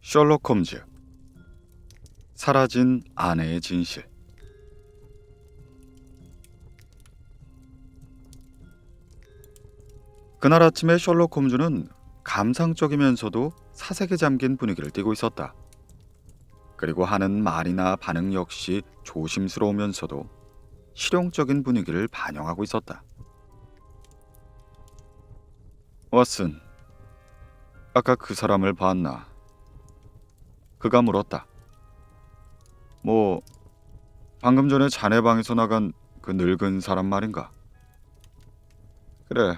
셜록 홈즈. 사라진 아내의 진실. 그날 아침에 셜록 홈즈는 감상적이면서도 사색에 잠긴 분위기를 띠고 있었다. 그리고 하는 말이나 반응 역시 조심스러우면서도 실용적인 분위기를 반영하고 있었다. 왓슨, 아까 그 사람을 봤나? 그가 물었다. 방금 전에 자네 방에서 나간 그 늙은 사람 말인가? 그래,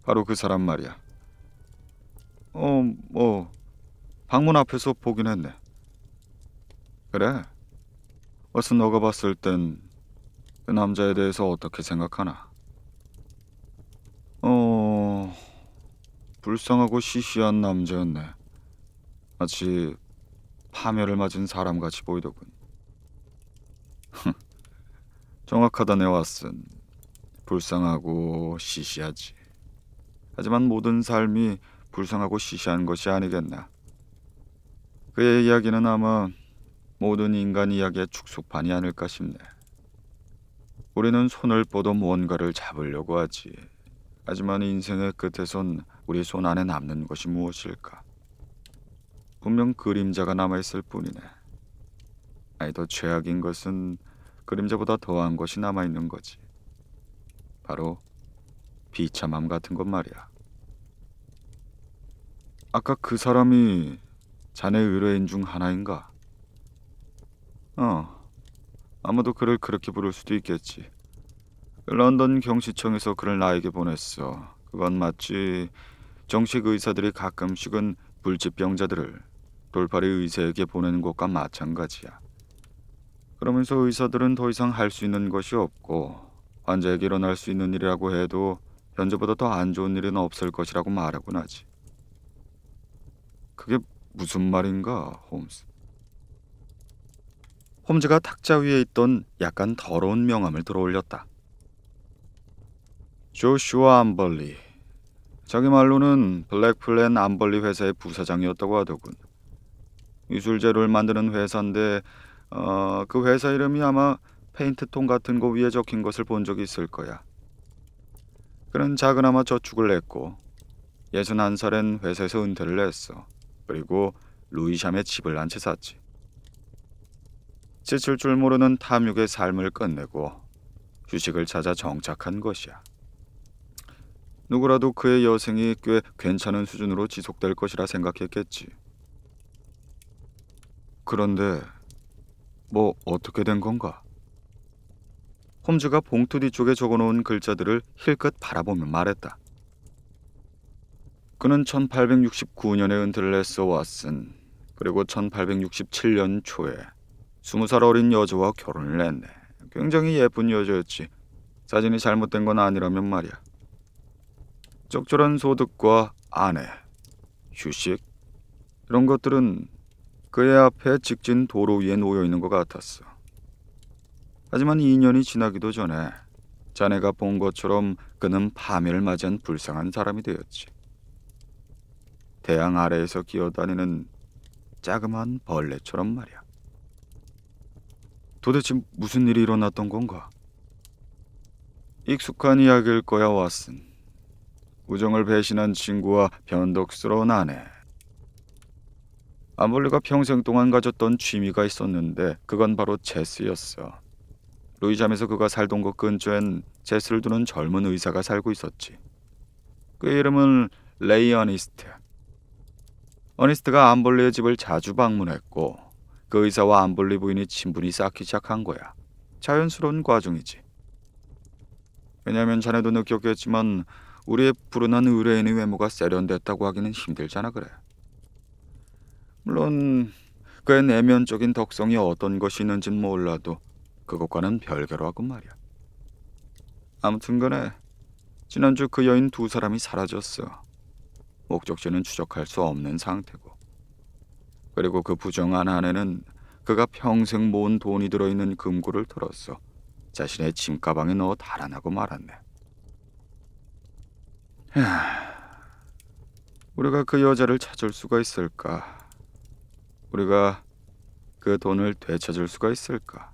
바로 그 사람 말이야. 방문 앞에서 보긴 했네. 그래? 왓슨, 너가 봤을 땐 그 남자에 대해서 어떻게 생각하나? 불쌍하고 시시한 남자였네. 마치 파멸을 맞은 사람같이 보이더군. 정확하다네, 왓슨. 불쌍하고 시시하지. 하지만 모든 삶이 불쌍하고 시시한 것이 아니겠나. 그의 이야기는 아마 모든 인간 이야기의 축소판이 아닐까 싶네. 우리는 손을 뻗어 무언가를 잡으려고 하지. 하지만 인생의 끝에선 우리 손 안에 남는 것이 무엇일까? 분명 그림자가 남아있을 뿐이네. 아니, 더 최악인 것은 그림자보다 더한 것이 남아있는 거지. 바로 비참함 같은 것 말이야. 아까 그 사람이 자네 의뢰인 중 하나인가? 아무도 그를 그렇게 부를 수도 있겠지. 런던 경시청에서 그를 나에게 보냈어. 그건 마치 정식 의사들이 가끔씩은 불치병자들을 돌팔이 의사에게 보내는 것과 마찬가지야. 그러면서 의사들은 더 이상 할 수 있는 것이 없고 환자에게 일어날 수 있는 일이라고 해도 현재보다 더 안 좋은 일은 없을 것이라고 말하곤 하지. 그게 무슨 말인가, 홈즈? 홈즈가 탁자 위에 있던 약간 더러운 명함을 들어올렸다. 조슈아 암벌리. 자기 말로는 블랙플랜 암벌리 회사의 부사장이었다고 하더군. 유술재료를 만드는 회사인데 그 회사 이름이 아마 페인트통 같은 거 위에 적힌 것을 본 적이 있을 거야. 그는 작은아마 저축을 했고 61살엔 회사에서 은퇴를 했어. 그리고 루이샴에 집을 한 채 샀지. 지칠 줄 모르는 탐욕의 삶을 끝내고 휴식을 찾아 정착한 것이야. 누구라도 그의 여생이 꽤 괜찮은 수준으로 지속될 것이라 생각했겠지. 그런데 어떻게 된 건가? 홈즈가 봉투 뒤쪽에 적어놓은 글자들을 힐끗 바라보며 말했다. 그는 1869년에 은퇴를 했어, 왓슨. 그리고 1867년 초에 20살 어린 여자와 결혼을 했네. 굉장히 예쁜 여자였지. 사진이 잘못된 건 아니라면 말이야. 적절한 소득과 아내, 휴식, 이런 것들은 그의 앞에 직진 도로 위에 놓여 있는 것 같았어. 하지만 2년이 지나기도 전에 자네가 본 것처럼 그는 파멸을 맞이한 불쌍한 사람이 되었지. 태양 아래에서 기어다니는 자그마한 벌레처럼 말이야. 도대체 무슨 일이 일어났던 건가? 익숙한 이야기일 거야, 왓슨. 우정을 배신한 친구와 변덕스러운 아내. 암벌리가 평생 동안 가졌던 취미가 있었는데 그건 바로 체스였어. 루이잠에서 그가 살던 곳 근처엔 체스를 두는 젊은 의사가 살고 있었지. 그의 이름은 레이 어니스트. 어니스트가 암벌리의 집을 자주 방문했고 그 의사와 암벌리 부인이 친분이 쌓기 시작한 거야. 자연스러운 과정이지. 왜냐하면 자네도 느꼈겠지만 우리의 불운한 의뢰인의 외모가 세련됐다고 하기는 힘들잖아, 그래. 물론 그의 내면적인 덕성이 어떤 것이 있는진 몰라도 그것과는 별개로 하고 말이야. 아무튼 간에 지난주 그 여인 두 사람이 사라졌어. 목적지는 추적할 수 없는 상태고. 그리고 그 부정한 아내는 그가 평생 모은 돈이 들어있는 금고를 털었어. 자신의 짐가방에 넣어 달아나고 말았네. 우리가 그 여자를 찾을 수가 있을까? 우리가 그 돈을 되찾을 수가 있을까?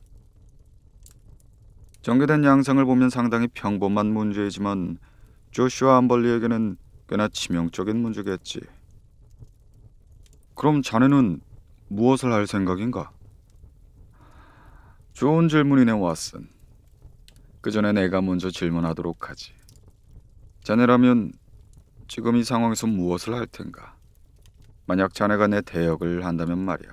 전개된 양상을 보면 상당히 평범한 문제이지만 조슈아 암벌리에게는 꽤나 치명적인 문제겠지. 그럼 자네는 무엇을 할 생각인가? 좋은 질문이네, 왓슨. 그 전에 내가 먼저 질문하도록 하지. 자네라면 지금 이 상황에서 무엇을 할 텐가? 만약 자네가 내 대역을 한다면 말이야.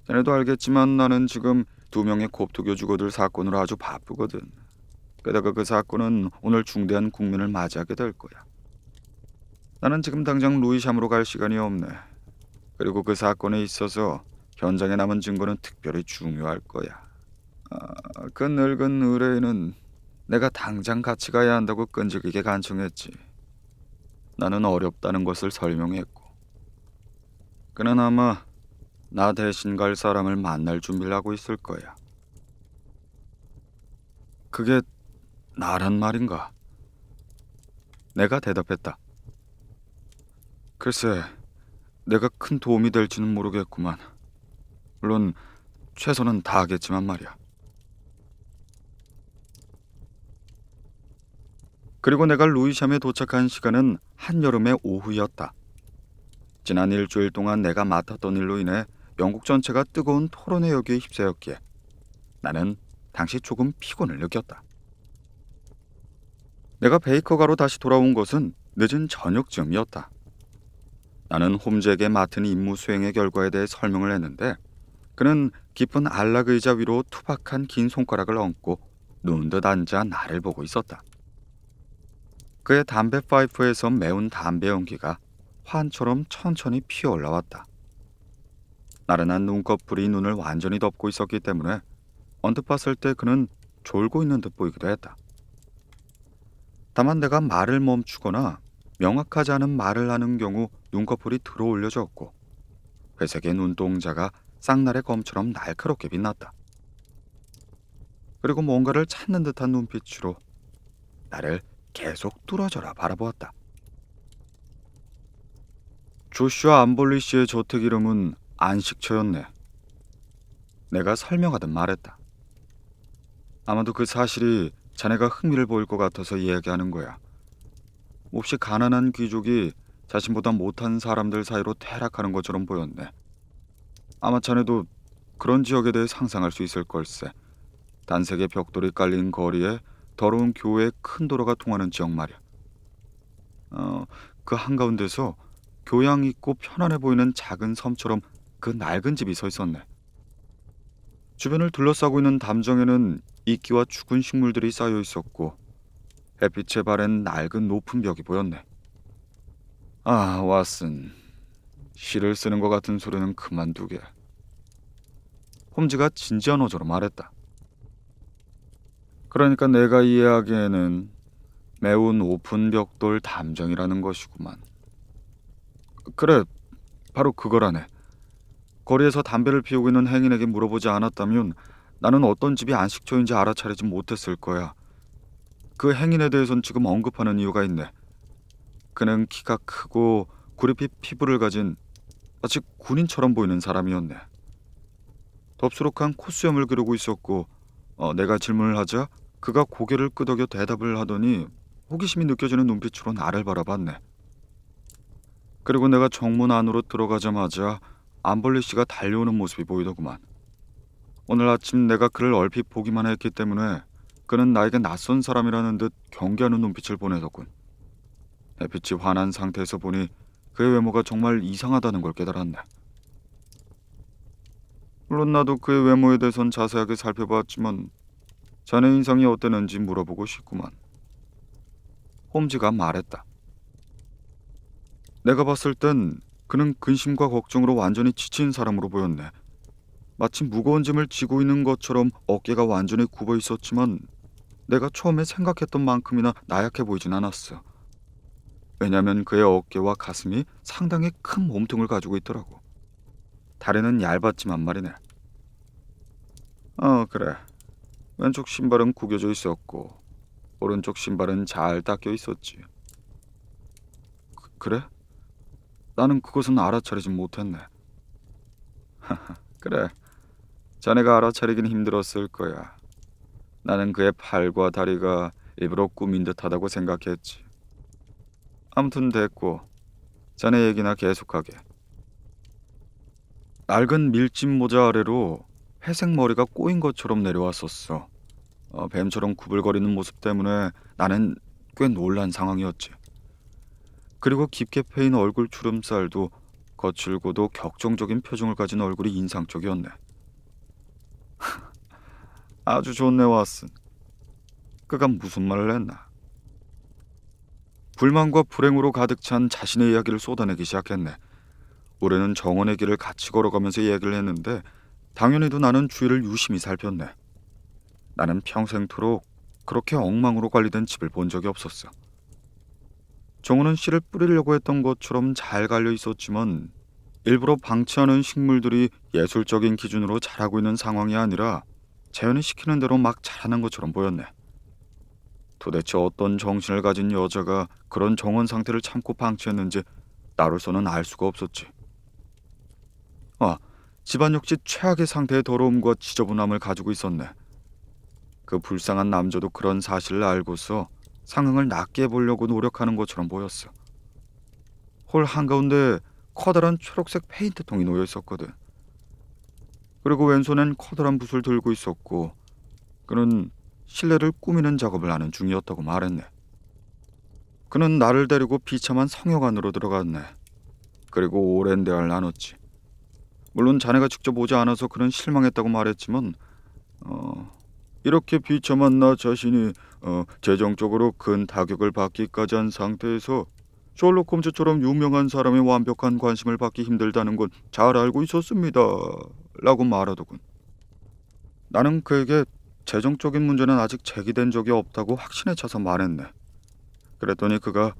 자네도 알겠지만 나는 지금 2명의 콥트 주거들 사건으로 아주 바쁘거든. 게다가 그 사건은 오늘 중대한 국면을 맞이하게 될 거야. 나는 지금 당장 루이샴으로 갈 시간이 없네. 그리고 그 사건에 있어서 현장에 남은 증거는 특별히 중요할 거야. 그 늙은 의뢰인은 내가 당장 같이 가야 한다고 끈질기게 간청했지. 나는 어렵다는 것을 설명했고, 그는 아마 나 대신 갈 사람을 만날 준비를 하고 있을 거야. 그게 나란 말인가? 내가 대답했다. 글쎄, 내가 큰 도움이 될지는 모르겠구만. 물론 최선은 다하겠지만 말이야. 그리고 내가 루이샴에 도착한 시간은 한여름의 오후였다. 지난 일주일 동안 내가 맡았던 일로 인해 영국 전체가 뜨거운 토론의 여기에 휩싸였기에 나는 당시 조금 피곤을 느꼈다. 내가 베이커가로 다시 돌아온 것은 늦은 저녁쯤이었다. 나는 홈즈에게 맡은 임무 수행의 결과에 대해 설명을 했는데 그는 깊은 안락 의자 위로 투박한 긴 손가락을 얹고 누운 듯 앉아 나를 보고 있었다. 그의 담배 파이프에서 매운 담배 연기가 환처럼 천천히 피어올라왔다. 나른한 눈꺼풀이 눈을 완전히 덮고 있었기 때문에 언뜻 봤을 때 그는 졸고 있는 듯 보이기도 했다. 다만 내가 말을 멈추거나 명확하지 않은 말을 하는 경우 눈꺼풀이 들어올려졌고 회색의 눈동자가 쌍날의 검처럼 날카롭게 빛났다. 그리고 뭔가를 찾는 듯한 눈빛으로 나를 계속 뚫어져라 바라보았다. 조슈아 암볼리 씨의 저택 이름은 안식처였네. 내가 설명하듯 말했다. 아마도 그 사실이 자네가 흥미를 보일 것 같아서 이야기하는 거야. 몹시 가난한 귀족이 자신보다 못한 사람들 사이로 퇴락하는 것처럼 보였네. 아마 자네도 그런 지역에 대해 상상할 수 있을 걸세. 단색의 벽돌이 깔린 거리에 더러운 교외의 큰 도로가 통하는 지역 말이야. 그 한가운데서 교양 있고 편안해 보이는 작은 섬처럼 그 낡은 집이 서 있었네. 주변을 둘러싸고 있는 담정에는 이끼와 죽은 식물들이 쌓여 있었고 햇빛에 바랜 낡은 높은 벽이 보였네. 아, 왓슨. 시를 쓰는 것 같은 소리는 그만두게. 홈즈가 진지한 어조로 말했다. 그러니까 내가 이해하기에는 매우 높은 벽돌 담정이라는 것이구만. 그래, 바로 그거라네. 거리에서 담배를 피우고 있는 행인에게 물어보지 않았다면 나는 어떤 집이 안식처인지 알아차리지 못했을 거야. 그 행인에 대해선 지금 언급하는 이유가 있네. 그는 키가 크고 구릿빛 피부를 가진 마치 군인처럼 보이는 사람이었네. 덥수룩한 콧수염을 기르고 있었고 내가 질문을 하자 그가 고개를 끄덕여 대답을 하더니 호기심이 느껴지는 눈빛으로 나를 바라봤네. 그리고 내가 정문 안으로 들어가자마자 암벌리 씨가 달려오는 모습이 보이더구만. 오늘 아침 내가 그를 얼핏 보기만 했기 때문에 그는 나에게 낯선 사람이라는 듯 경계하는 눈빛을 보내더군. 햇빛이 환한 상태에서 보니 그의 외모가 정말 이상하다는 걸 깨달았네. 물론 나도 그의 외모에 대해선 자세하게 살펴봤지만 자네 인상이 어땠는지 물어보고 싶구만. 홈즈가 말했다. 내가 봤을 땐 그는 근심과 걱정으로 완전히 지친 사람으로 보였네. 마치 무거운 짐을 지고 있는 것처럼 어깨가 완전히 굽어 있었지만 내가 처음에 생각했던 만큼이나 나약해 보이진 않았어. 왜냐면 그의 어깨와 가슴이 상당히 큰 몸통을 가지고 있더라고. 다리는 얇았지만 말이네. 그래. 왼쪽 신발은 구겨져 있었고 오른쪽 신발은 잘 닦여 있었지. 그래? 나는 그것은 알아차리진 못했네. 그래, 자네가 알아차리긴 힘들었을 거야. 나는 그의 팔과 다리가 일부러 꾸민 듯하다고 생각했지. 아무튼 됐고, 자네 얘기나 계속하게. 낡은 밀짚 모자 아래로 회색 머리가 꼬인 것처럼 내려왔었어. 뱀처럼 구불거리는 모습 때문에 나는 꽤 놀란 상황이었지. 그리고 깊게 패인 얼굴 주름살도 거칠고도 격정적인 표정을 가진 얼굴이 인상적이었네. 아주 좋네, 왓슨. 그가 무슨 말을 했나? 불만과 불행으로 가득 찬 자신의 이야기를 쏟아내기 시작했네. 올해는 정원의 길을 같이 걸어가면서 이야기를 했는데 당연히도 나는 주위를 유심히 살폈네. 나는 평생토록 그렇게 엉망으로 관리된 집을 본 적이 없었어. 정원은 씨를 뿌리려고 했던 것처럼 잘 갈려 있었지만 일부러 방치하는 식물들이 예술적인 기준으로 자라고 있는 상황이 아니라 자연이 시키는 대로 막 자라는 것처럼 보였네. 도대체 어떤 정신을 가진 여자가 그런 정원 상태를 참고 방치했는지 나로서는 알 수가 없었지. 집안 역시 최악의 상태의 더러움과 지저분함을 가지고 있었네. 그 불쌍한 남자도 그런 사실을 알고서 상황을 낫게 해보려고 노력하는 것처럼 보였어. 홀 한가운데 커다란 초록색 페인트통이 놓여 있었거든. 그리고 왼손엔 커다란 붓을 들고 있었고 그는 실내를 꾸미는 작업을 하는 중이었다고 말했네. 그는 나를 데리고 비참한 성역 안으로 들어갔네. 그리고 오랜 대화를 나눴지. 물론 자네가 직접 오지 않아서 그는 실망했다고 말했지만 이렇게 비참한 나 자신이 재정적으로 큰 타격을 받기까지 한 상태에서 셜록 홈즈처럼 유명한 사람의 완벽한 관심을 받기 힘들다는 건 잘 알고 있었습니다. 라고 말하더군. 나는 그에게 재정적인 문제는 아직 제기된 적이 없다고 확신에 차서 말했네. 그랬더니 그가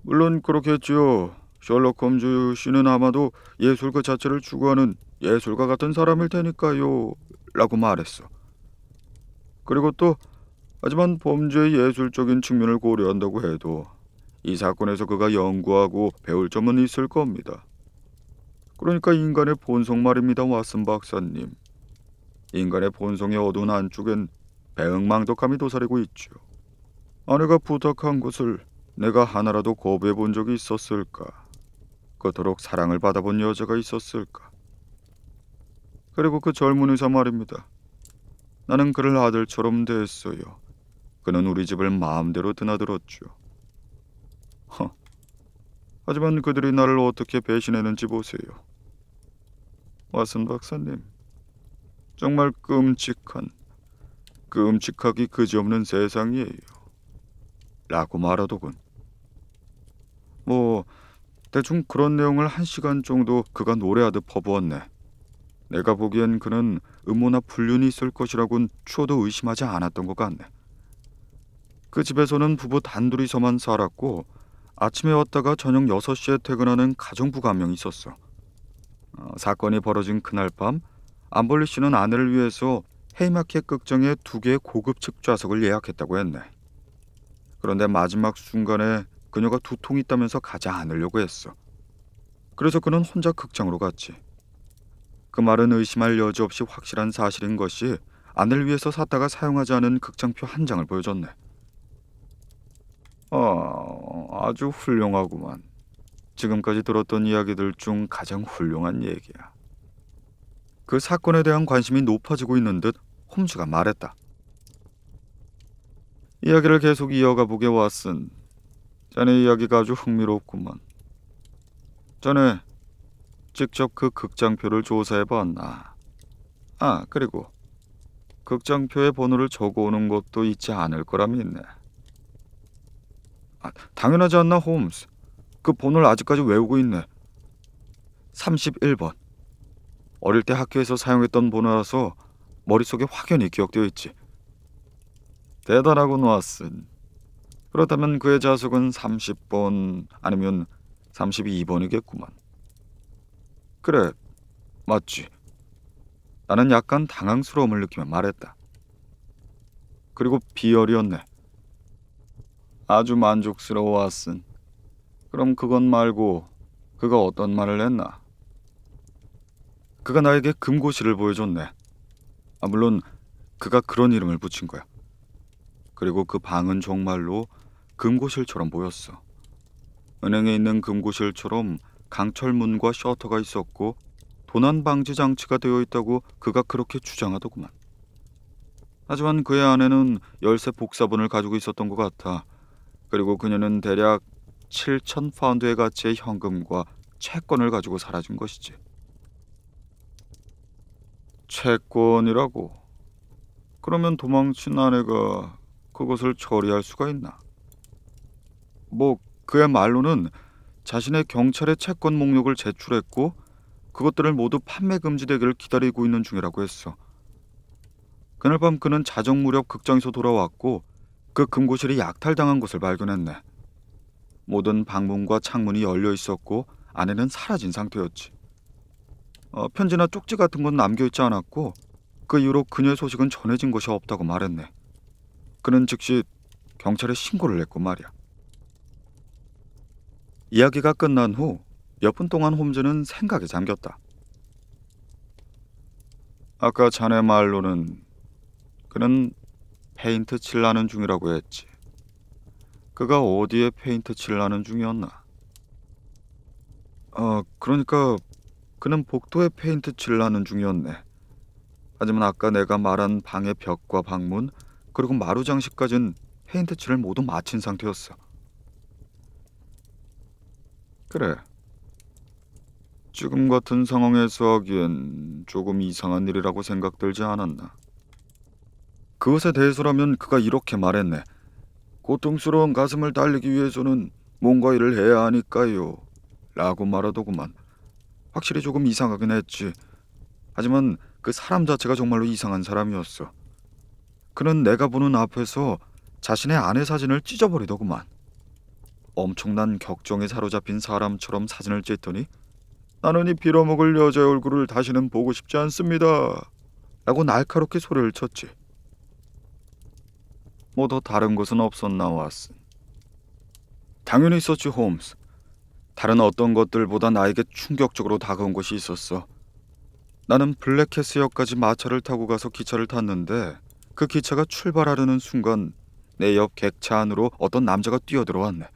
물론 그렇겠지요. 셜록 홈즈 씨는 아마도 예술 그 자체를 추구하는 예술가 같은 사람일 테니까요. 라고 말했어. 그리고 또 하지만 범죄의 예술적인 측면을 고려한다고 해도 이 사건에서 그가 연구하고 배울 점은 있을 겁니다. 그러니까 인간의 본성 말입니다, 왓슨 박사님. 인간의 본성의 어두운 안쪽엔 배은망덕함이 도사리고 있죠. 아내가 부탁한 것을 내가 하나라도 거부해 본 적이 있었을까? 그토록 사랑을 받아본 여자가 있었을까? 그리고 그 젊은 의사 말입니다. 나는 그를 아들처럼 대했어요. 그는 우리 집을 마음대로 드나들었죠. 하지만 그들이 나를 어떻게 배신했는지 보세요. 왓슨 박사님, 정말 끔찍하기 그지없는 세상이에요. 라고 말하더군. 대충 그런 내용을 1시간 정도 그가 노래하듯 퍼부었네. 내가 보기엔 그는 음모나 불륜이 있을 것이라곤 추호도 의심하지 않았던 것 같네. 그 집에서는 부부 단둘이서만 살았고 아침에 왔다가 저녁 6시에 퇴근하는 가정부가 한 명 있었어. 사건이 벌어진 그날 밤 암벌리 씨는 아내를 위해서 헤이마켓 극장에 2개의 고급측 좌석을 예약했다고 했네. 그런데 마지막 순간에 그녀가 두통이 있다면서 가지 않으려고 했어. 그래서 그는 혼자 극장으로 갔지. 그 말은 의심할 여지 없이 확실한 사실인 것이 아내를 위해서 샀다가 사용하지 않은 극장표 1장을 보여줬네. 아주 훌륭하구만. 지금까지 들었던 이야기들 중 가장 훌륭한 얘기야. 그 사건에 대한 관심이 높아지고 있는 듯 홈즈가 말했다. 이야기를 계속 이어가 보게 왓슨. 자네 이야기가 아주 흥미롭구만. 자네 직접 그 극장표를 조사해봤나? 그리고 극장표에 번호를 적어오는 것도 있지 않을 거라 믿네. 당연하지 않나, 홈스. 그 번호를 아직까지 외우고 있네. 31번. 어릴 때 학교에서 사용했던 번호라서 머릿속에 확연히 기억되어 있지. 대단하군, 왓슨. 그렇다면 그의 자석은 30번 아니면 32번이겠구만. 그래, 맞지. 나는 약간 당황스러움을 느끼며 말했다. 그리고 비열이었네. 아주 만족스러워, 왓슨. 그럼 그것 말고 그가 어떤 말을 했나? 그가 나에게 금고실을 보여줬네. 물론 그가 그런 이름을 붙인 거야. 그리고 그 방은 정말로 금고실처럼 보였어. 은행에 있는 금고실처럼 강철문과 셔터가 있었고 도난 방지 장치가 되어 있다고 그가 그렇게 주장하더구만. 하지만 그의 아내는 열쇠 복사본을 가지고 있었던 것 같아. 그리고 그녀는 대략 7천 파운드의 가치의 현금과 채권을 가지고 사라진 것이지. 채권이라고? 그러면 도망친 아내가 그것을 처리할 수가 있나? 뭐 그의 말로는 자신의 경찰에 채권 목록을 제출했고 그것들을 모두 판매 금지되기를 기다리고 있는 중이라고 했어. 그날 밤 그는 자정 무렵 극장에서 돌아왔고 그 금고실이 약탈당한 것을 발견했네. 모든 방문과 창문이 열려 있었고 안에는 사라진 상태였지. 편지나 쪽지 같은 건 남겨있지 않았고 그 이후로 그녀의 소식은 전해진 것이 없다고 말했네. 그는 즉시 경찰에 신고를 했고 말이야. 이야기가 끝난 후 몇 분 동안 홈즈는 생각에 잠겼다. 아까 자네 말로는 그는 페인트 칠하는 중이라고 했지. 그가 어디에 페인트 칠하는 중이었나? 그러니까 그는 복도에 페인트 칠하는 중이었네. 하지만 아까 내가 말한 방의 벽과 방문 그리고 마루 장식까지는 페인트 칠을 모두 마친 상태였어. 그래. 지금 같은 상황에서 하기엔 조금 이상한 일이라고 생각들지 않았나? 그것에 대해서라면 그가 이렇게 말했네. 고통스러운 가슴을 달리기 위해서는 뭔가 일을 해야 하니까요. 라고 말하더구만. 확실히 조금 이상하긴 했지. 하지만 그 사람 자체가 정말로 이상한 사람이었어. 그는 내가 보는 앞에서 자신의 아내 사진을 찢어버리더구만. 엄청난 격정에 사로잡힌 사람처럼 사진을 찍더니 나는 이 빌어먹을 여자의 얼굴을 다시는 보고 싶지 않습니다. 라고 날카롭게 소리를 쳤지. 뭐 더 다른 것은 없었나 왓슨? 당연히 있었지 홈스. 다른 어떤 것들보다 나에게 충격적으로 다가온 것이 있었어. 나는 블랙캐스역까지 마차를 타고 가서 기차를 탔는데 그 기차가 출발하려는 순간 내 옆 객차 안으로 어떤 남자가 뛰어들어왔네.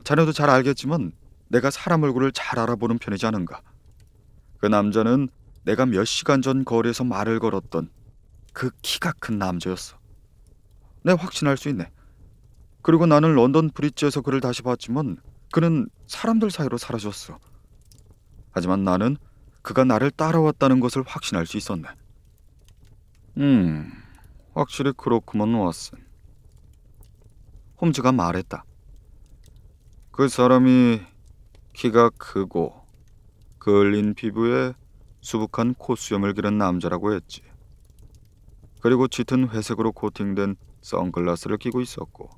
자네도 잘 알겠지만 내가 사람 얼굴을 잘 알아보는 편이지 않은가. 그 남자는 내가 몇 시간 전 거리에서 말을 걸었던 그 키가 큰 남자였어. 내 확신할 수 있네. 그리고 나는 런던 브릿지에서 그를 다시 봤지만 그는 사람들 사이로 사라졌어. 하지만 나는 그가 나를 따라왔다는 것을 확신할 수 있었네. 확실히 그렇구먼 왓슨. 홈즈가 말했다. 그 사람이 키가 크고 그을린 피부에 수북한 콧수염을 기른 남자라고 했지. 그리고 짙은 회색으로 코팅된 선글라스를 끼고 있었고.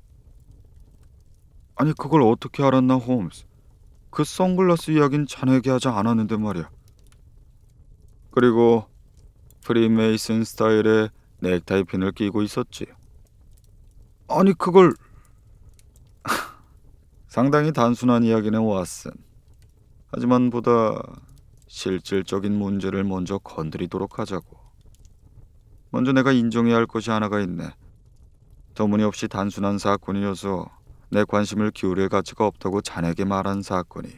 아니 그걸 어떻게 알았나 홈즈? 그 선글라스 이야긴 자네에게 하지 않았는데 말이야. 그리고 프리메이슨 스타일의 넥타이 핀을 끼고 있었지. 아니 그걸... 상당히 단순한 이야기네 왓슨. 하지만 보다 실질적인 문제를 먼저 건드리도록 하자고. 먼저 내가 인정해야 할 것이 하나가 있네. 터무니없이 단순한 사건이어서 내 관심을 기울일 가치가 없다고 자네에게 말한 사건이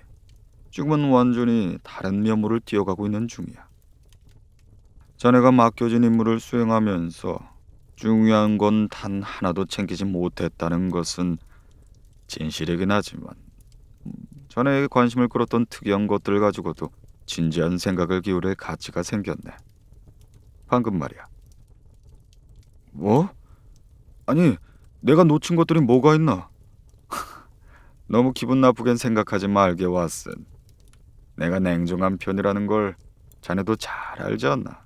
지금은 완전히 다른 면모를 띄어가고 있는 중이야. 자네가 맡겨진 임무를 수행하면서 중요한 건 단 하나도 챙기지 못했다는 것은 진실이긴 하지만 자네에게 관심을 끌었던 특이한 것들 가지고도 진지한 생각을 기울일 가치가 생겼네. 방금 말이야. 뭐? 아니 내가 놓친 것들이 뭐가 있나? 너무 기분 나쁘게 생각하지 말게 왓슨. 내가 냉정한 편이라는 걸 자네도 잘 알지 않나?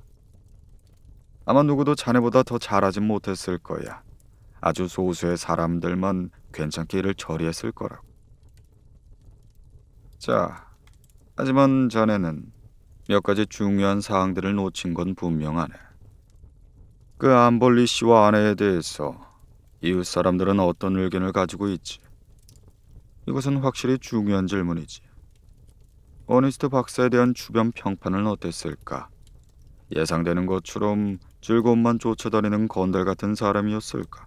아마 누구도 자네보다 더 잘하진 못했을 거야. 아주 소수의 사람들만 괜찮게 일을 처리했을 거라고. 자, 하지만 자네는 몇 가지 중요한 사항들을 놓친 건 분명하네. 그 암벌리 씨와 아내에 대해서 이웃 사람들은 어떤 의견을 가지고 있지? 이것은 확실히 중요한 질문이지. 어니스트 박사에 대한 주변 평판은 어땠을까? 예상되는 것처럼 즐거움만 쫓아다니는 건달 같은 사람이었을까?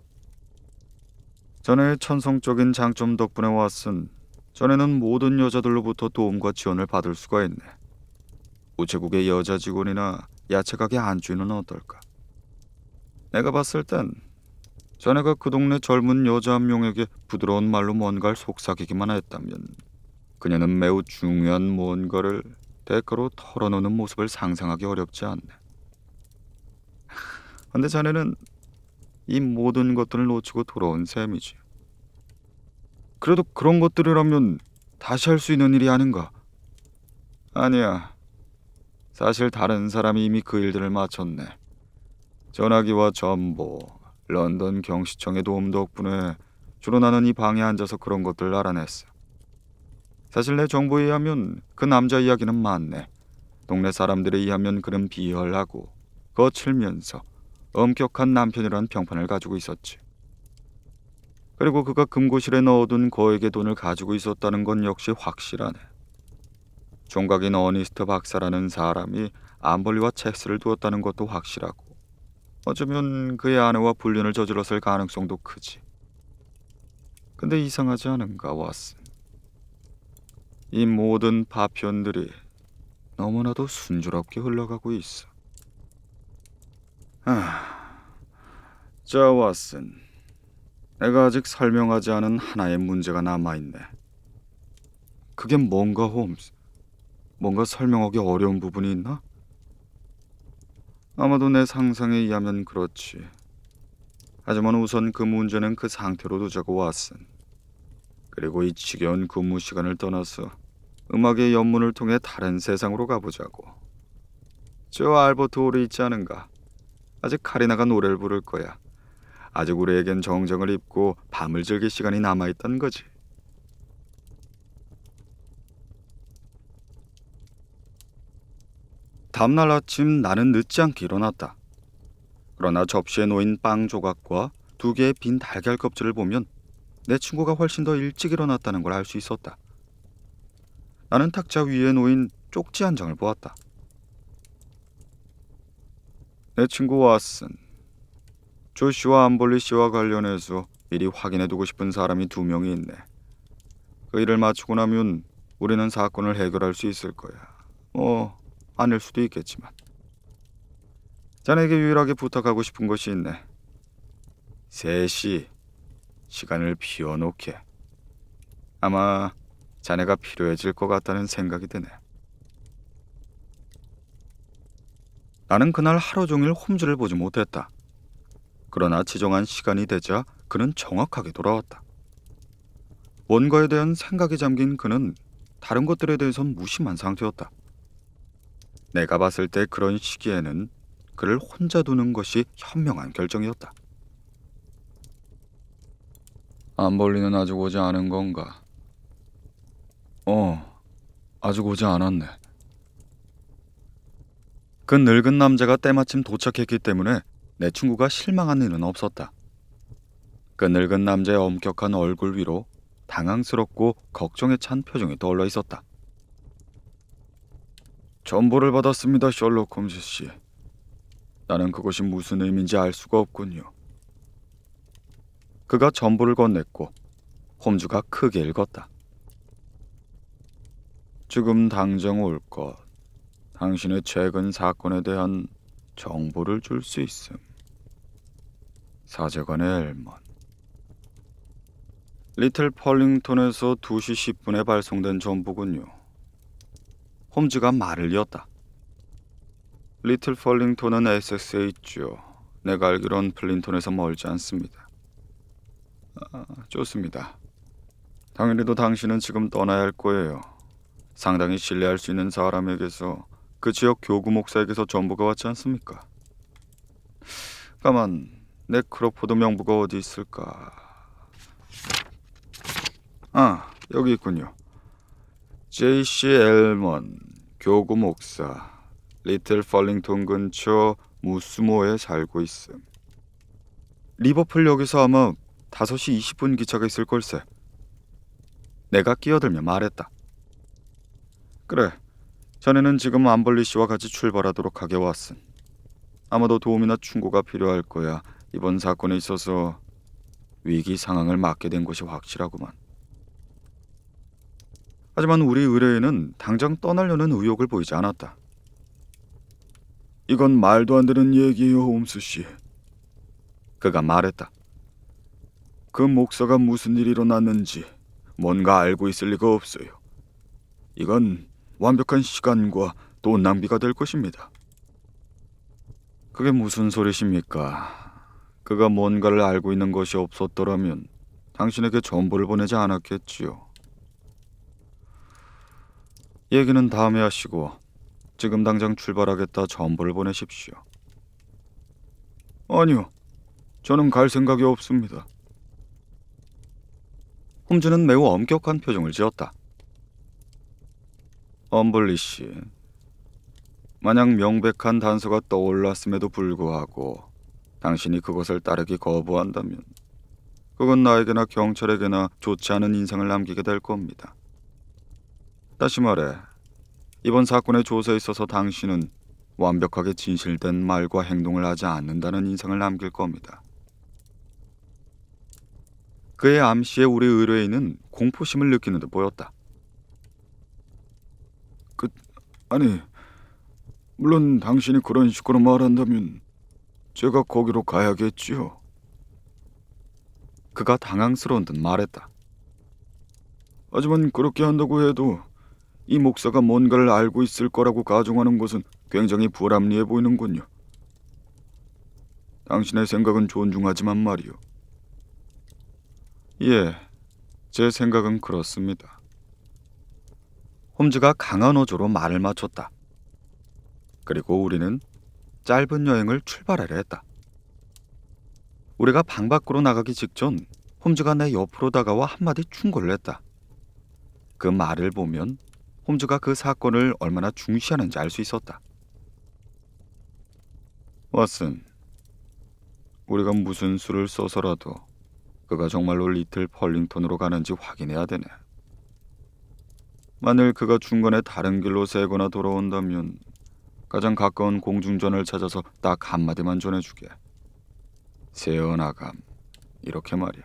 자네의 천성적인 장점 덕분에 왓슨, 전에는 모든 여자들로부터 도움과 지원을 받을 수가 있네. 우체국의 여자 직원이나 야채가게 안주인은 어떨까? 내가 봤을 땐 자네가 그 동네 젊은 여자 한 명에게 부드러운 말로 뭔가를 속삭이기만 했다면 그녀는 매우 중요한 뭔가를 대가로 털어놓는 모습을 상상하기 어렵지 않네. 근데 자네는 이 모든 것들을 놓치고 돌아온 셈이지. 그래도 그런 것들이라면 다시 할 수 있는 일이 아닌가? 아니야. 사실 다른 사람이 이미 그 일들을 마쳤네. 전화기와 전보, 런던 경시청의 도움 덕분에 주로 나는 이 방에 앉아서 그런 것들을 알아냈어. 사실 내 정보에 의하면 그 남자 이야기는 맞네. 동네 사람들에 의하면 그는 비열하고 거칠면서 엄격한 남편이라는 평판을 가지고 있었지. 그리고 그가 금고실에 넣어둔 거액의 돈을 가지고 있었다는 건 역시 확실하네. 총각인 어니스트 박사라는 사람이 암벌리와 첵스를 두었다는 것도 확실하고 어쩌면 그의 아내와 불륜을 저질렀을 가능성도 크지. 근데 이상하지 않은가, 왓슨? 이 모든 파편들이 너무나도 순조롭게 흘러가고 있어. 자, 왓슨. 내가 아직 설명하지 않은 하나의 문제가 남아있네. 그게 뭔가, 홈스? 뭔가 설명하기 어려운 부분이 있나? 아마도 내 상상에 의하면 그렇지. 하지만 우선 그 문제는 그 상태로 두자고, 왓슨. 그리고 이 지겨운 근무 시간을 떠나서 음악의 연문을 통해 다른 세상으로 가보자고. 저 알버트 홀이 있지 않은가? 아직 카리나가 노래를 부를 거야. 아직 우리에겐 정정을 입고 밤을 즐길 시간이 남아있단 거지. 다음날 아침 나는 늦지 않게 일어났다. 그러나 접시에 놓인 빵 조각과 2개의 빈 달걀 껍질을 보면 내 친구가 훨씬 더 일찍 일어났다는 걸 알 수 있었다. 나는 탁자 위에 놓인 쪽지 한 장을 보았다. 내 친구 왓슨, 조시와 암볼리 씨와 관련해서 미리 확인해두고 싶은 사람이 2명이 있네. 그 일을 마치고 나면 우리는 사건을 해결할 수 있을 거야. 아닐 수도 있겠지만. 자네에게 유일하게 부탁하고 싶은 것이 있네. 3시 시간을 비워놓게. 아마 자네가 필요해질 것 같다는 생각이 드네. 나는 그날 하루 종일 홈즈를 보지 못했다. 그러나 지정한 시간이 되자 그는 정확하게 돌아왔다. 뭔가에 대한 생각이 잠긴 그는 다른 것들에 대해선 무심한 상태였다. 내가 봤을 때 그런 시기에는 그를 혼자 두는 것이 현명한 결정이었다. 암벌리는 아직 오지 않은 건가? 아직 오지 않았네. 그 늙은 남자가 때마침 도착했기 때문에 내 친구가 실망한 일은 없었다. 그 늙은 남자의 엄격한 얼굴 위로 당황스럽고 걱정에 찬 표정이 떠올라 있었다. 전보를 받았습니다, 셜록 홈즈 씨. 나는 그것이 무슨 의미인지 알 수가 없군요. 그가 전보를 건넸고 홈즈가 크게 읽었다. 지금 당장 올 것. 당신의 최근 사건에 대한 정보를 줄 수 있음. 사제관의 엘먼. 리틀 펄링턴에서 2시 10분에 발송된 정보군요. 홈즈가 말을 이었다. 리틀 펄링턴은 에섹스에 있죠. 내가 알기론 플린턴에서 멀지 않습니다. 좋습니다. 당연히도 당신은 지금 떠나야 할 거예요. 상당히 신뢰할 수 있는 사람에게서, 그 지역 교구 목사에게서 정보가 왔지 않습니까? 가만, 내 크로포드 명부가 어디 있을까? 여기 있군요. J.C. 엘먼, 교구 목사, 리틀 펄링턴 근처 무스모에 살고 있음. 리버풀역에서 아마 5시 20분 기차가 있을 걸세. 내가 끼어들며 말했다. 그래, 자네는 지금 암벌리 씨와 같이 출발하도록 하게 왓슨. 아마도 도움이나 충고가 필요할 거야. 이번 사건에 있어서 위기 상황을 맞게 된 것이 확실하구만. 하지만 우리 의뢰인은 당장 떠나려는 의욕을 보이지 않았다. 이건 말도 안 되는 얘기예요, 홈스 씨. 그가 말했다. 그 목사가 무슨 일이 일어났는지 뭔가 알고 있을 리가 없어요. 이건 완벽한 시간과 돈 낭비가 될 것입니다. 그게 무슨 소리십니까? 그가 뭔가를 알고 있는 것이 없었더라면 당신에게 정보를 보내지 않았겠지요. 얘기는 다음에 하시고 지금 당장 출발하겠다 정보를 보내십시오. 아니요, 저는 갈 생각이 없습니다. 홈즈는 매우 엄격한 표정을 지었다. 엄블리 씨, 만약 명백한 단서가 떠올랐음에도 불구하고 당신이 그것을 따르기 거부한다면 그건 나에게나 경찰에게나 좋지 않은 인상을 남기게 될 겁니다. 다시 말해, 이번 사건의 조사에 있어서 당신은 완벽하게 진실된 말과 행동을 하지 않는다는 인상을 남길 겁니다. 그의 암시에 우리 의뢰인은 공포심을 느끼는 듯 보였다. 아니, 물론 당신이 그런 식으로 말한다면 제가 거기로 가야겠지요. 그가 당황스러운 듯 말했다. 하지만 그렇게 한다고 해도 이 목사가 뭔가를 알고 있을 거라고 가정하는 것은 굉장히 불합리해 보이는군요. 당신의 생각은 존중하지만 말이요. 예, 제 생각은 그렇습니다. 홈즈가 강한 어조로 말을 맞췄다. 그리고 우리는 짧은 여행을 출발하려 했다. 우리가 방 밖으로 나가기 직전 홈즈가 내 옆으로 다가와 한마디 충고를 했다. 그 말을 보면 홈즈가 그 사건을 얼마나 중시하는지 알 수 있었다. 왓슨, 우리가 무슨 수를 써서라도 그가 정말로 리틀 펄링턴으로 가는지 확인해야 되네. 만일 그가 중간에 다른 길로 새거나 돌아온다면 가장 가까운 공중전을 찾아서 딱 한마디만 전해주게. 세어나감, 이렇게 말이야.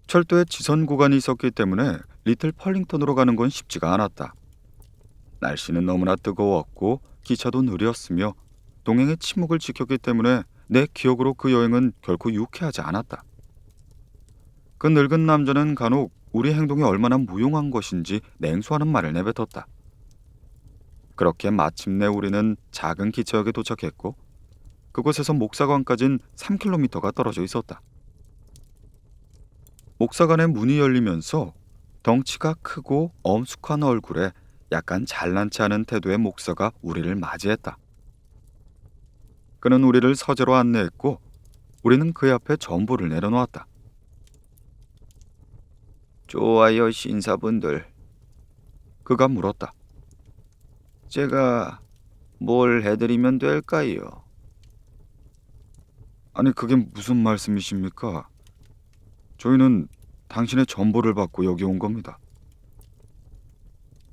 철도에 지선 구간이 있었기 때문에 리틀 펄링턴으로 가는 건 쉽지가 않았다. 날씨는 너무나 뜨거웠고 기차도 느렸으며 동행의 침묵을 지켰기 때문에 내 기억으로 그 여행은 결코 유쾌하지 않았다. 그 늙은 남자는 간혹 우리 행동이 얼마나 무용한 것인지 냉소하는 말을 내뱉었다. 그렇게 마침내 우리는 작은 기차역에 도착했고 그곳에서 목사관까지는 3km가 떨어져 있었다. 목사관의 문이 열리면서 덩치가 크고 엄숙한 얼굴에 약간 잘난치 않은 태도의 목사가 우리를 맞이했다. 그는 우리를 서재로 안내했고 우리는 그의 앞에 전보를 내려놓았다. 좋아요, 신사분들. 그가 물었다. 제가 뭘 해드리면 될까요? 아니, 그게 무슨 말씀이십니까? 저희는 당신의 전보를 받고 여기 온 겁니다.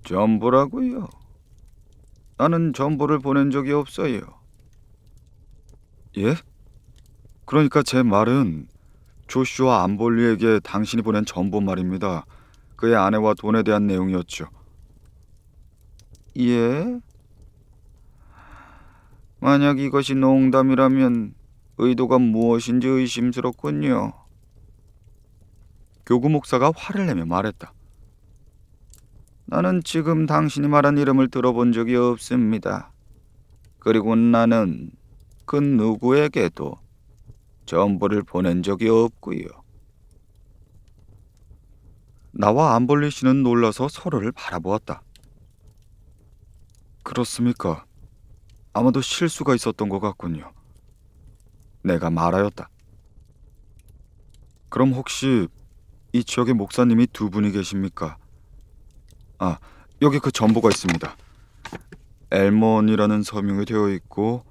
전보라고요? 나는 전보를 보낸 적이 없어요. 예? 그러니까 제 말은 조슈아 암볼리에게 당신이 보낸 전보 말입니다. 그의 아내와 돈에 대한 내용이었죠. 예? 만약 이것이 농담이라면 의도가 무엇인지 의심스럽군요. 교구 목사가 화를 내며 말했다. 나는 지금 당신이 말한 이름을 들어본 적이 없습니다. 그리고 나는 그 누구에게도 전보를 보낸 적이 없고요. 나와 암볼리 씨는 놀라서 서로를 바라보았다. 그렇습니까? 아마도 실수가 있었던 것 같군요. 내가 말하였다. 그럼 혹시 이 지역에 목사님이 두 분이 계십니까? 아, 여기 그 전보가 있습니다. 엘몬이라는 서명이 되어 있고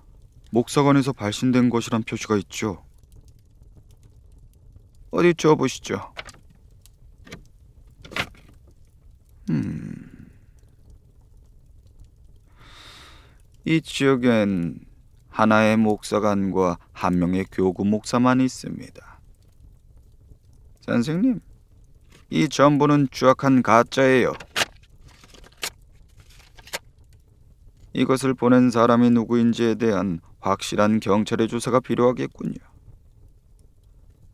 목사관에서 발신된 것이란 표시가 있죠. 어디 줘보시죠. 이 지역엔 하나의 목사관과 한 명의 교구 목사만 있습니다. 선생님, 이 전부는 추악한 가짜예요. 이것을 보낸 사람이 누구인지에 대한 확실한 경찰의 조사가 필요하겠군요.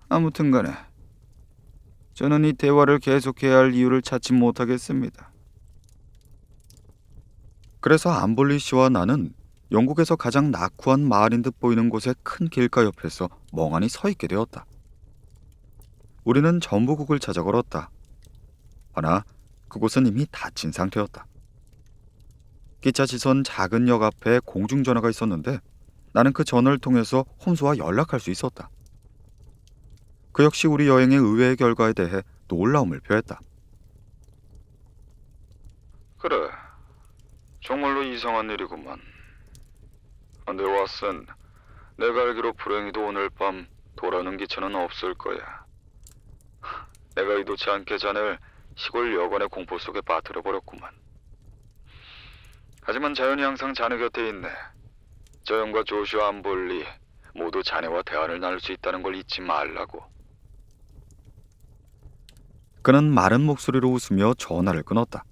아무튼 간에 저는 이 대화를 계속해야 할 이유를 찾지 못하겠습니다. 그래서 암볼리 씨와 나는 영국에서 가장 낙후한 마을인 듯 보이는 곳의 큰 길가 옆에서 멍하니 서 있게 되었다. 우리는 전부국을 찾아 걸었다. 허나 그곳은 이미 닫힌 상태였다. 기차 지선 작은 역 앞에 공중전화가 있었는데 나는 그 전화를 통해서 홈즈와 연락할 수 있었다. 그 역시 우리 여행의 의외의 결과에 대해 놀라움을 표했다. 그래, 정말로 이상한 일이구만. 근데 왓슨, 내가 알기로 불행히도 오늘 밤 돌아오는 기차는 없을 거야. 내가 의도치 않게 자네를 시골 여관의 공포 속에 빠뜨려버렸구만. 하지만 자연이 항상 자네 곁에 있네. 저 형과 조슈아 암볼리 모두 자네와 대화를 나눌 수 있다는 걸 잊지 말라고. 그는 마른 목소리로 웃으며 전화를 끊었다.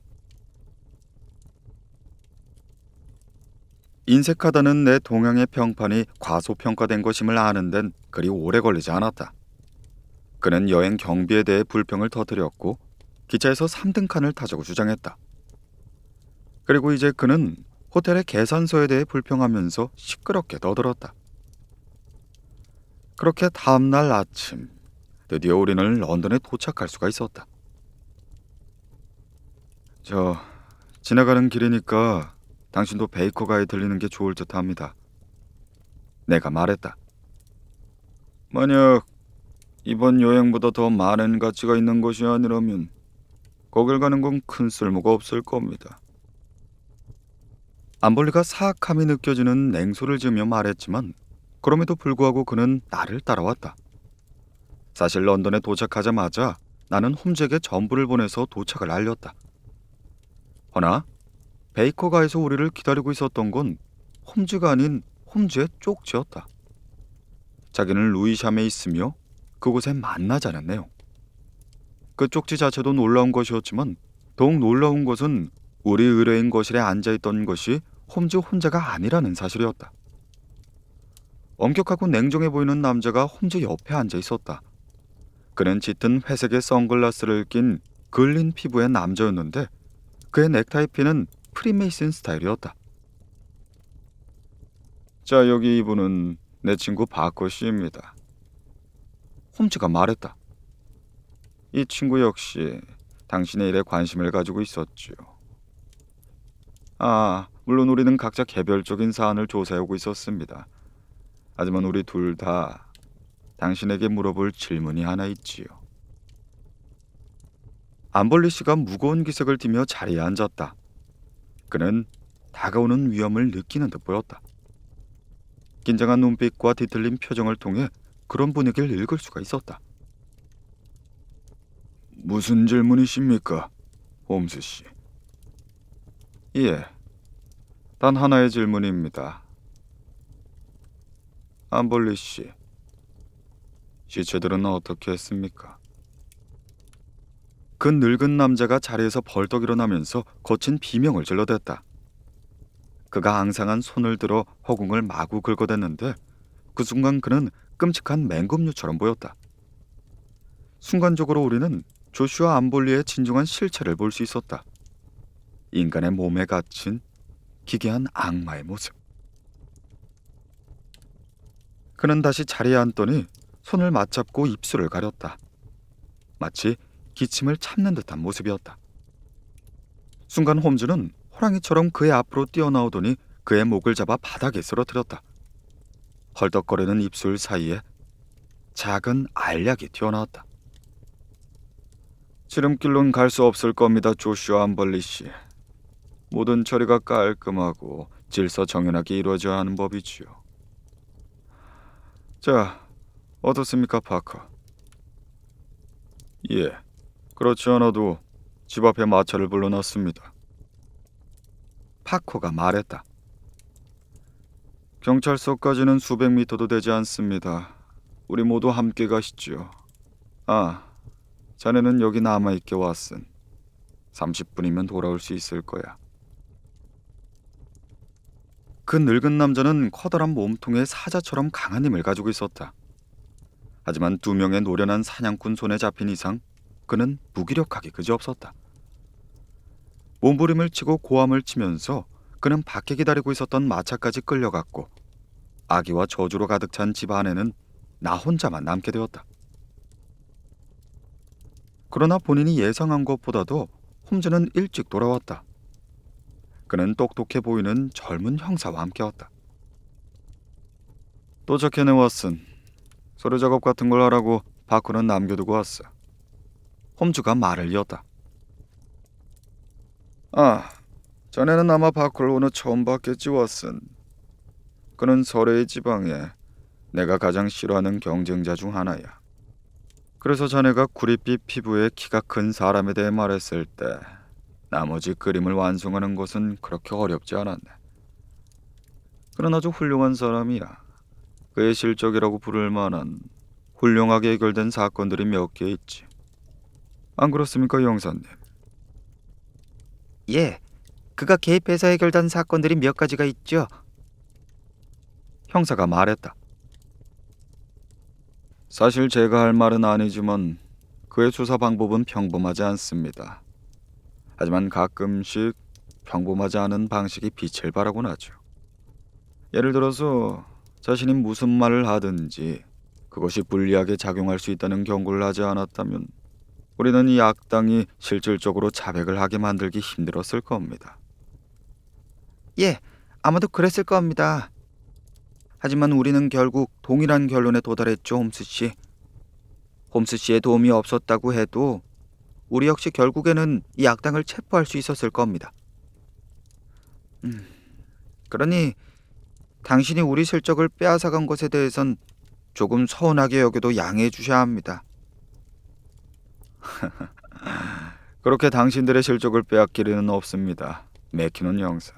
인색하다는 내 동양의 평판이 과소평가된 것임을 아는 데는 그리 오래 걸리지 않았다. 그는 여행 경비에 대해 불평을 터뜨렸고 기차에서 3등 칸을 타자고 주장했다. 그리고 이제 그는 호텔의 계산서에 대해 불평하면서 시끄럽게 떠들었다. 그렇게 다음날 아침 드디어 우리는 런던에 도착할 수가 있었다. 지나가는 길이니까 당신도 베이커가에 들리는 게 좋을 듯 합니다. 내가 말했다. 만약 이번 여행보다 더 많은 가치가 있는 것이 아니라면 거길 가는 건 큰 쓸모가 없을 겁니다. 암볼리가 사악함이 느껴지는 냉소를 지으며 말했지만 그럼에도 불구하고 그는 나를 따라왔다. 사실 런던에 도착하자마자 나는 홈즈에게 전부를 보내서 도착을 알렸다. 허나 베이커가에서 우리를 기다리고 있었던 건 홈즈가 아닌 홈즈의 쪽지였다. 자기는 루이샴에 있으며 그곳에 만나자는 내용. 그 쪽지 자체도 놀라운 것이었지만 더욱 놀라운 것은 우리 의뢰인 거실에 앉아있던 것이 홈즈 혼자가 아니라는 사실이었다. 엄격하고 냉정해 보이는 남자가 홈즈 옆에 앉아 있었다. 그는 짙은 회색의 선글라스를 낀 그을린 피부의 남자였는데 그의 넥타이 핀은 프리메이슨 스타일이었다. 자, 여기 이분은 내 친구 바커 씨입니다. 홈즈가 말했다. 이 친구 역시 당신의 일에 관심을 가지고 있었지요. 물론 우리는 각자 개별적인 사안을 조사하고 있었습니다. 하지만 우리 둘 다 당신에게 물어볼 질문이 하나 있지요. 암볼리 씨가 무거운 기색을 띠며 자리에 앉았다. 그는 다가오는 위험을 느끼는 듯 보였다. 긴장한 눈빛과 뒤틀린 표정을 통해 그런 분위기를 읽을 수가 있었다. 무슨 질문이십니까, 홈즈 씨? 예, 단 하나의 질문입니다. 암볼리 씨, 시체들은 어떻게 했습니까? 그 늙은 남자가 자리에서 벌떡 일어나면서 거친 비명을 질러댔다. 그가 앙상한 손을 들어 허공을 마구 긁어댔는데 그 순간 그는 끔찍한 맹금류처럼 보였다. 순간적으로 우리는 조슈아 암볼리의 진정한 실체를 볼 수 있었다. 인간의 몸에 갇힌 기괴한 악마의 모습. 그는 다시 자리에 앉더니 손을 맞잡고 입술을 가렸다. 마치 기침을 참는 듯한 모습이었다. 순간 홈즈는 호랑이처럼 그의 앞으로 뛰어나오더니 그의 목을 잡아 바닥에 쓰러뜨렸다. 헐떡거리는 입술 사이에 작은 알약이 튀어나왔다. 지름길로는 갈 수 없을 겁니다, 조슈아 암벌리 씨. 모든 처리가 깔끔하고 질서정연하게 이루어져야 하는 법이지요. 자, 어떻습니까, 파커? 예, 그렇지 않아도 집 앞에 마차를 불러놨습니다. 파코가 말했다. 경찰서까지는 수백 미터도 되지 않습니다. 우리 모두 함께 가시지요. 아, 자네는 여기 남아있게 왓슨. 30분이면 돌아올 수 있을 거야. 그 늙은 남자는 커다란 몸통에 사자처럼 강한 힘을 가지고 있었다. 하지만 두 명의 노련한 사냥꾼 손에 잡힌 이상 그는 무기력하기 그지없었다. 몸부림을 치고 고함을 치면서 그는 밖에 기다리고 있었던 마차까지 끌려갔고 악의와 저주로 가득 찬 집 안에는 나 혼자만 남게 되었다. 그러나 본인이 예상한 것보다도 홈즈는 일찍 돌아왔다. 그는 똑똑해 보이는 젊은 형사와 함께왔다. 도착해내 왓슨. 서류 작업 같은 걸 하라고 바쿠는 남겨두고 왔어. 홈즈가 말을 이었다. 아, 자네는 아마 바쿠를 오늘 처음 봤겠지 왓슨. 그는 서래의 지방에 내가 가장 싫어하는 경쟁자 중 하나야. 그래서 자네가 구릿빛 피부에 키가 큰 사람에 대해 말했을 때 나머지 그림을 완성하는 것은 그렇게 어렵지 않았네. 그는 아주 훌륭한 사람이야. 그의 실적이라고 부를 만한 훌륭하게 해결된 사건들이 몇 개 있지. 안 그렇습니까, 형사님? 예, 그가 개입해서 해결된 사건들이 몇 가지가 있죠. 형사가 말했다. 사실 제가 할 말은 아니지만 그의 수사 방법은 평범하지 않습니다. 하지만 가끔씩 평범하지 않은 방식이 빛을 발하곤 하죠. 예를 들어서 자신이 무슨 말을 하든지 그것이 불리하게 작용할 수 있다는 경고를 하지 않았다면 우리는 이 악당이 실질적으로 자백을 하게 만들기 힘들었을 겁니다. 예, 아마도 그랬을 겁니다. 하지만 우리는 결국 동일한 결론에 도달했죠, 홈스 씨. 홈스 씨의 도움이 없었다고 해도 우리 역시 결국에는 이 악당을 체포할 수 있었을 겁니다. 그러니 당신이 우리 실적을 빼앗아간 것에 대해선 조금 서운하게 여겨도 양해해 주셔야 합니다. 그렇게 당신들의 실적을 빼앗길 리는 없습니다. 맥키논 형사.